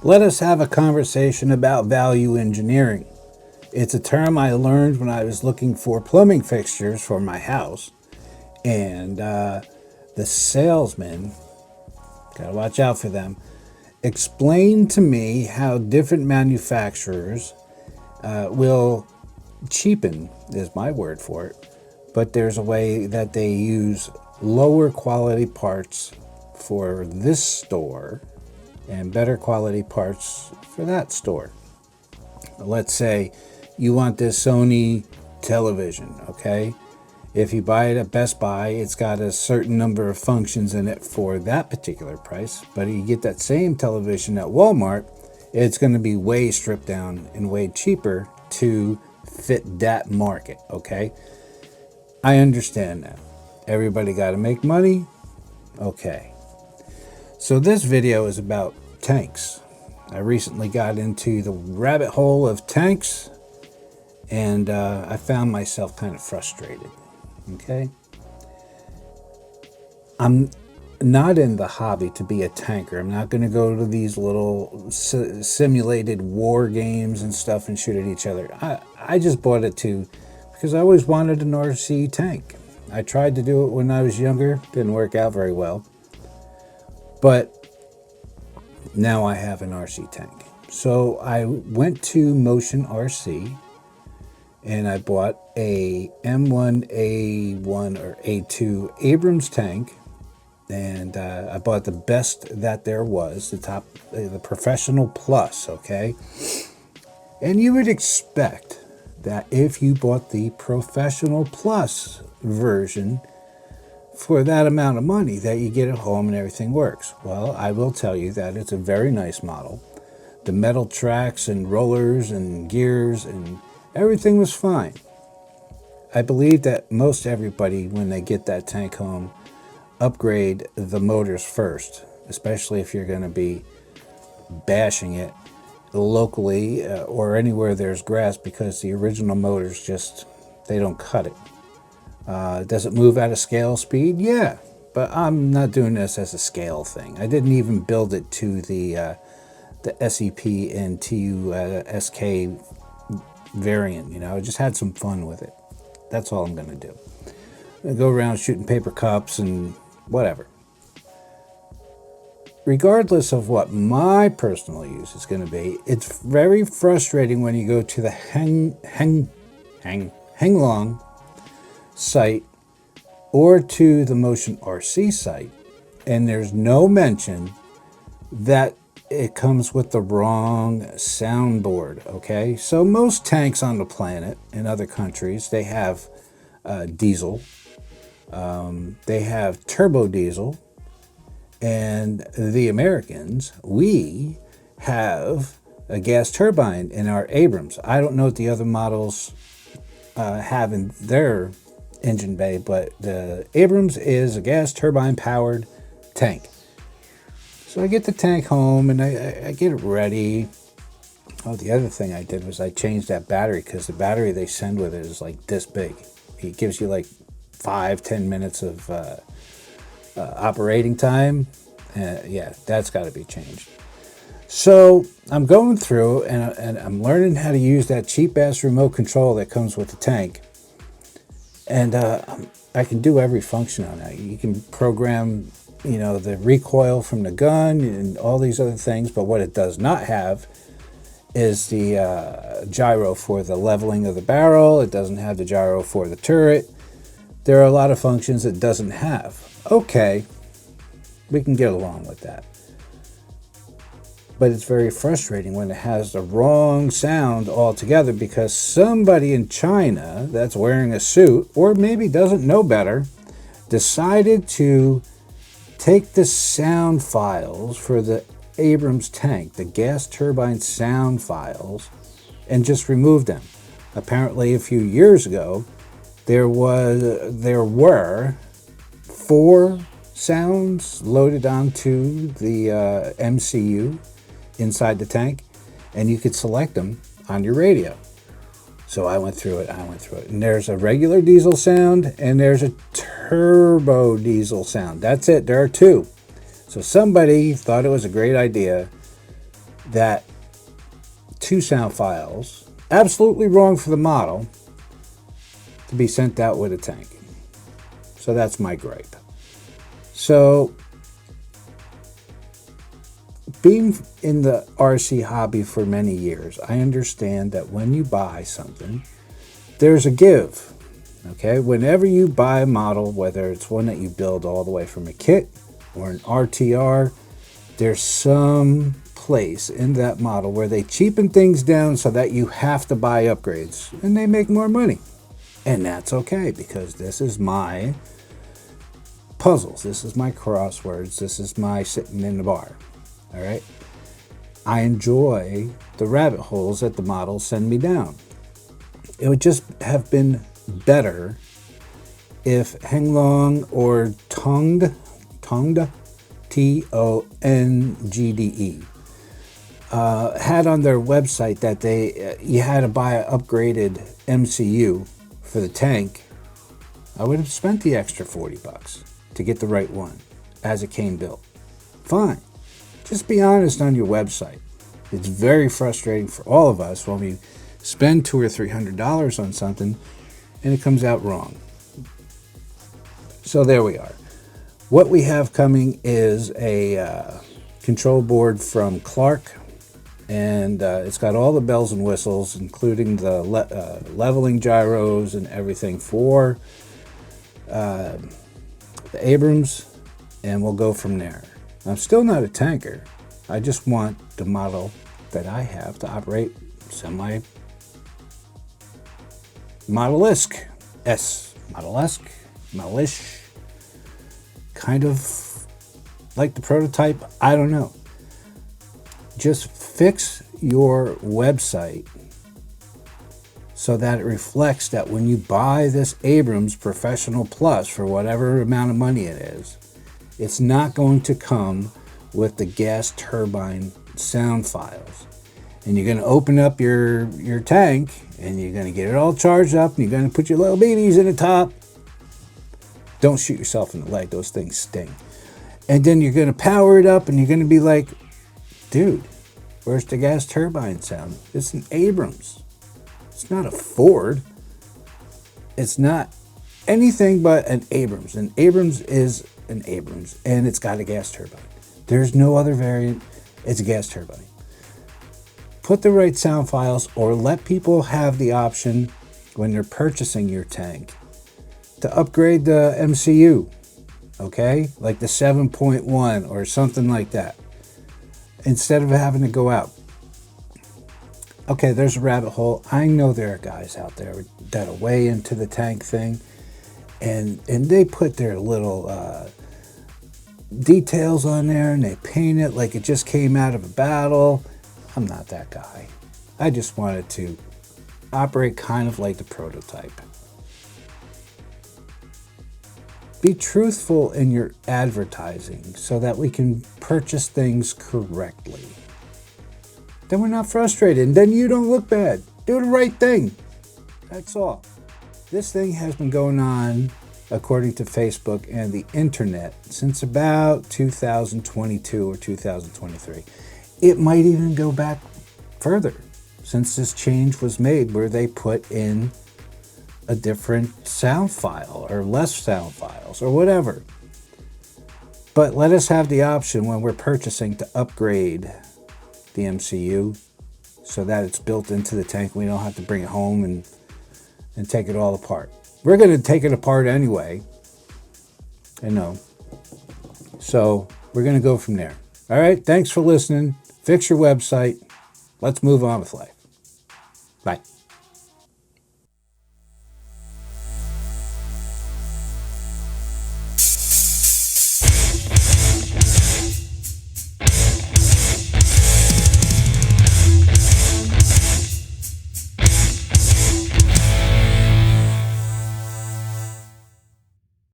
Let us have a conversation about value engineering. It's a term I learned when I was looking for plumbing fixtures for my house. And the salesman, gotta watch out for them, explained to me how different manufacturers will cheapen, is my word for it, but there's a way that they use lower quality parts for this store and better quality parts for that store. Let's say you want this Sony television, okay? If you buy it at Best Buy, it's got a certain number of functions in it for that particular price. But if you get that same television at Walmart, it's going to be way stripped down and way cheaper to fit that market, okay? I understand that. Everybody got to make money. Okay. So this video is about tanks. I recently got into the rabbit hole of tanks, and I found myself kind of frustrated. Okay? I'm not in the hobby to be a tanker. I'm not going to go to these little simulated war games and stuff and shoot at each other. I just bought it because I always wanted an RC tank. I tried to do it when I was younger. Didn't work out very well. But now I have an RC tank. So I went to Motion RC and I bought a M1, A1, or A2 Abrams tank. And I bought the best that there was, the Professional Plus, okay? And you would expect that if you bought the Professional Plus version for that amount of money, that you get it home and everything works. Well, I will tell you that it's a very nice model. The metal tracks and rollers and gears and everything was fine. I believe that most everybody, when they get that tank home, upgrade the motors first, especially if you're going to be bashing it locally or anywhere there's grass, because the original motors they don't cut it. Does it move at a scale speed? Yeah, but I'm not doing this as a scale thing. I didn't even build it to the SEP and TUSK variant. I just had some fun with it. That's all I'm going to do. I go around shooting paper cups and whatever. Regardless of what my personal use is going to be, it's very frustrating when you go to the Heng Long site or to the Motion RC site, and there's no mention that it comes with the wrong soundboard, okay? So most tanks on the planet in other countries, they have diesel. They have turbo diesel, and the Americans, we have a gas turbine in our Abrams. I don't know what the other models have in their engine bay, but the Abrams is a gas turbine powered tank. So I get the tank home and I get it ready. Oh, the other thing I did was I changed that battery, because the battery they send with it is like this big. It gives you like 5-10 minutes of operating time. Yeah, that's got to be changed. So I'm going through and I'm learning how to use that cheap ass remote control that comes with the tank. And I can do every function on that. You can program, the recoil from the gun and all these other things. But what it does not have is the gyro for the leveling of the barrel. It doesn't have the gyro for the turret. There are a lot of functions it doesn't have. Okay, we can get along with that. But it's very frustrating when it has the wrong sound altogether, because somebody in China that's wearing a suit, or maybe doesn't know better, decided to take the sound files for the Abrams tank, the gas turbine sound files, and just remove them. Apparently a few years ago, there were 4 sounds loaded onto the MCU inside the tank, and you could select them on your radio. So I went through it, and there's a regular diesel sound and there's a turbo diesel sound. That's it, there are 2. So somebody thought it was a great idea that 2 sound files, absolutely wrong for the model, to be sent out with a tank. So that's my gripe. So being in the RC hobby for many years, I understand that when you buy something, there's a give. Okay, whenever you buy a model, whether it's one that you build all the way from a kit or an RTR, there's some place in that model where they cheapen things down so that you have to buy upgrades and they make more money. And that's okay, because this is my puzzles, this is my crosswords, this is my sitting in the bar. All right, I enjoy the rabbit holes that the models send me down. It would just have been better if Heng or Tongde, Tongde, had on their website that you had to buy an upgraded MCU for the tank. I would have spent the extra $40 to get the right one as it came built. Fine. Just be honest on your website. It's very frustrating for all of us when we spend $200 or $300 on something and it comes out wrong. So there we are. What we have coming is a control board from Clark, and it's got all the bells and whistles, including the leveling gyros and everything for the Abrams, and we'll go from there. I'm still not a tanker. I just want the model that I have to operate model-esque, model-ish, kind of like the prototype. I don't know. Just fix your website so that it reflects that when you buy this Abrams Professional Plus for whatever amount of money it is, it's not going to come with the gas turbine sound files. And you're going to open up your tank and you're going to get it all charged up and you're going to put your little babies in the top. Don't shoot yourself in the leg. Those things sting. And then you're going to power it up and you're going to be like, dude, where's the gas turbine sound? It's an Abrams. It's not a Ford. It's not anything but an Abrams. An Abrams is an Abrams, and it's got a gas turbine. There's no other variant. It's a gas turbine. Put the right sound files, or let people have the option when they're purchasing your tank to upgrade the MCU, okay? Like the 7.1 or something like that, instead of having to go out. Okay, there's a rabbit hole. I know there are guys out there that are way into the tank thing, and they put their little details on there, and they paint it like it just came out of a battle. I'm not that guy. I just wanted to operate kind of like the prototype. Be truthful in your advertising so that we can purchase things correctly. Then we're not frustrated, and then you don't look bad. Do the right thing. That's all. This thing has been going on, according to Facebook and the internet, since about 2022 or 2023. It might even go back further, since this change was made where they put in a different sound file or less sound files or whatever. But let us have the option when we're purchasing to upgrade the MCU so that it's built into the tank. We don't have to bring it home and take it all apart. We're going to take it apart anyway. I know. So we're going to go from there. All right. Thanks for listening. Fix your website. Let's move on with life. Bye.